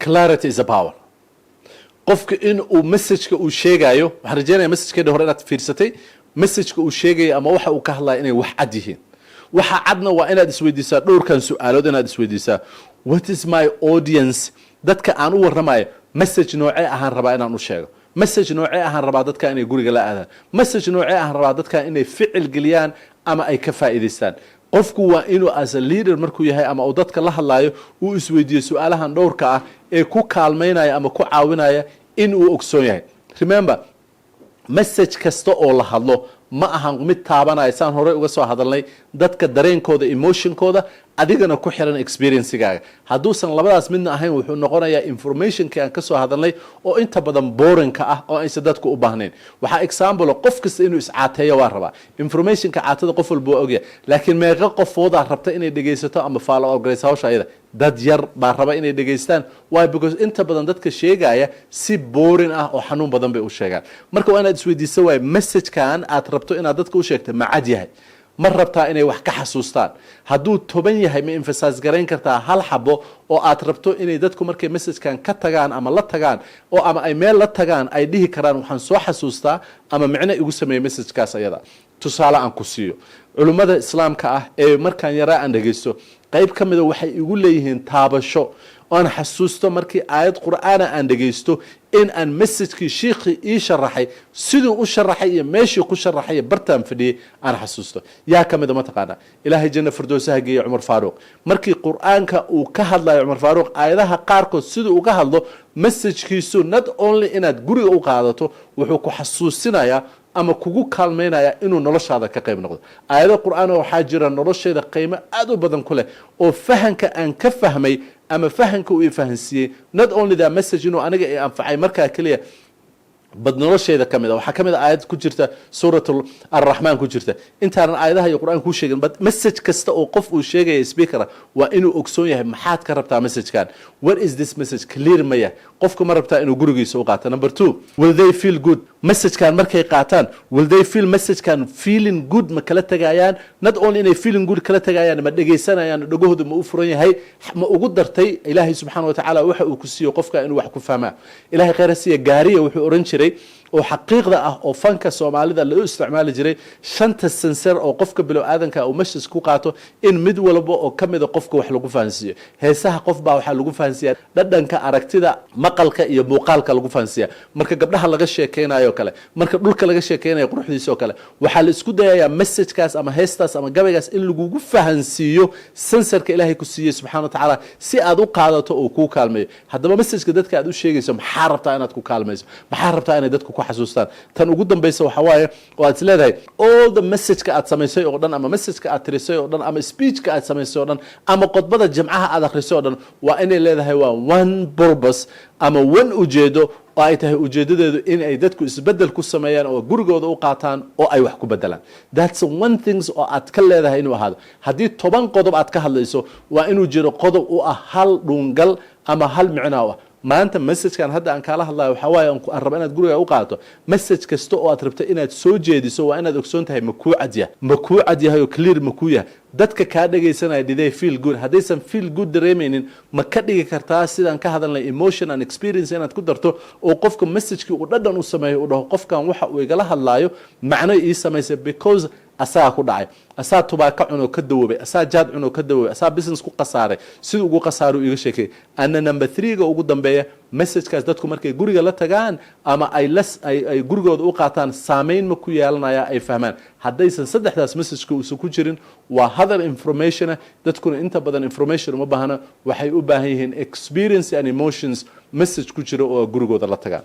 clarity is a power. qofka in uu message-ka uu sheegayo waxaan rajeynayaa message-keeda hore inaad fiirsatay message-ka uu sheegayo ama waxa uu ka hadlayo inay wax cad yihiin waxa cadna waa inaad isweydiisaa dhowrkan su'aalood inaad isweydiisaa what is my audience dadka aan u warramayo message noocee ahaan rabaa inaan u sheego message noocee ahaan rabaa dadka inay guriga la aadaan message noocee ahaan rabaa dadka inay ficil geliyaan ama ay ka faa'iideystaan qofku waa inuu as a leader markuu yahay ama uu dadka la hadlayo uu isweydiiyo su'aalahan dhowrka ah ee ku kaalmeynaya ama ku caawinaya in uu ogsoon yahay remember message kasta oo la hadlo ma ahan mid taabanaya saan hore uga soo hadalnay dadka dareenkooda emotionkooda adigana ku xiran experience-gaaga hadduusan labadaas midna ahayn wuxuu noqonayaa information-ka aan ka soo hadalnay oo inta badan boring-ka ah oo aysan dadku u baahnayn waxaa example qof kasta inuu iscaateeyo waa rabaa information-ka caatada qof walba waa ogyahay laakiin meeqa qofoodaa rabta inay dhegaysato ama follow up garayso hawsha ayada dad yar baa raba inay dhegaystaan why because inta badan dadka sheegaya si boring ah oo xanuun badan bay u sheegaan marka waa inaad isweydiiso waay message-kan aad rabto inaad dadka u sheegto ma cad yahay ma rabtaa inay wax ka xasuustaan hadduu toban yahay ma emphasize garayn kartaa hal xabo oo aad rabto inay dadku markay message-kan ka tagaan ama la tagaan oo ama ay meel la tagaan ay dhihi karaan waxaan soo xasuustaa ama micno igu sameeyay message-kaas ayada tusaale aan ku siiyo culimmada islaamka ah ee markaan yaraa aan dhegaysto qayb ka mida waxay igu leeyihiin taabasho oan xasuusto markii aayad qur'aana aan dhegaysto in aan message-kii shiikhii ii sharaxay siduu u sharaxay iyo meeshii ku sharaxay bartaan fadhiyey aan xasuusto yaa ka mida mataqaanaa ilaahay janna firdowsaha geeya cumar faaruuq markii qur'aanka uu ka hadlayo cumar faaruuq aayadaha qaarkood siduu uga hadlo message-kiisu not only inaad guriga u qaadato wuxuu ku xasuusinayaa ama kugu kaalmeynaya inuu noloshaada ka qayb noqdo aayado qur'aan waxaa jira nolosheeda qiimo aad u badan ku leh oo fahanka aan ka fahmay ama fahanka uu fahansiiyey not only that message inuu aniga ay anfacay markaa kaliya bad nolosheeda kamid waxaa kamid aayad ku jirta suuratul ar-rahmaan ku jirta intaan aayadaha iyo qur'aan ku sheegin bad message kasta oo qof uu sheegay speaker waa inuu ogsoon yahay maxaad ka rabtaa message-kan what is this message clear maya qofku ma rabtaa inuu gurigiisa u qaato number 2 will they feel good message-kan markay qaataan will they feel message-kan feeling good ma kala tagayaan not only inay feeling good kala tagayaan ma dhageysanayaan dhagahooda ma u furan yahay ma ugu dartay ilaahay subxaanahu wa ta'ala waxa uu ku siiyo qofka inuu wax ku fahmaa ilaahay khayraasiya gaariya wuxuu oran jiray oo xaqiiqda ah oo fanka Soomaalida loo isticmaali jiray shanta sensor oo qofka bilow aadanka uu message ku qaato in mid walba oo kamid ah qofka wax lagu fahansiyo heesaha qof baa waxa lagu fahansiyaa dhadhanka aragtida maqalka iyo muuqaalka lagu fahansiyaa marka gabdhaha laga sheekeynayo kale marka dhulka laga sheekeynayo quruxdiisa oo kale waxa la isku dayayaa message-kaas ama heestaas ama gabaygaas in lagu fahansiyo sensorka Ilaahay ku siiyay subxaanahu wa ta'ala si aad u qaadato oo ku kaalmeeyo haddaba message-ka dadka aad u sheegayso maxaa rabtaa inaad ku kaalmeyso maxaa rabtaa inay dadku ku xasuustaan tan ugu dambaysa waxa waaye oo aad leedahay all the message-ka aad samaysay oo dhan ama message-ka aad tirisay oo dhan ama speech-ka aad samaysay oo dhan ama qodbada jimcaha aad akhrisay oo dhan waa inay leedahay waa one purpose ama one ujeedo oo ay tahay ujeedadeedu in ay dadku isbedel ku sameeyaan oo gurigooda u qaataan oo ay wax ku bedelaan that's one things oo aad ka leedahay inuu ahaado haddii 10 qodob aad ka hadlayso waa inuu jiro qodob u ah hal dhungal ama hal micno ah maanta message-kan hadda aan kala hadlayo waxa waaye aan rabo inaad guriga u qaato message kasta oo aad rabto inaad soo jeediso waa inaad ogsoon tahay ma ku cad yahay oo clear ma ku yahay dadka ka dhageysanaya diday feel good hadaysan feel good dareemaynin ma ka dhigi kartaa sidaan ka hadalnay emotion and experience inaad ku darto oo qofka message-kii uu dhadhan u sameeyo uu dhaho qofkan waxa uu igala hadlaayo macno ii sameysay because asaa ku dhacay asaa tubaaka cuno ka dawoobay asaa jaad cuno ka dawoobay asaa business ku qasaaray sidoo ugu qasaaro iga sheekay anna number 3 ga ugu dambeeya message-kaas dadku markay guriga la tagaan ama ay gurigooda u qaataan saameyn ma ku yeelanaya ay fahmaan haddaysan saddexdaas message-ka uu ku jirin waa hadal information dadkuna inta badan information uma baahna waxay u baahan yihiin experience and emotions message ku jira oo gurigooda la tagaan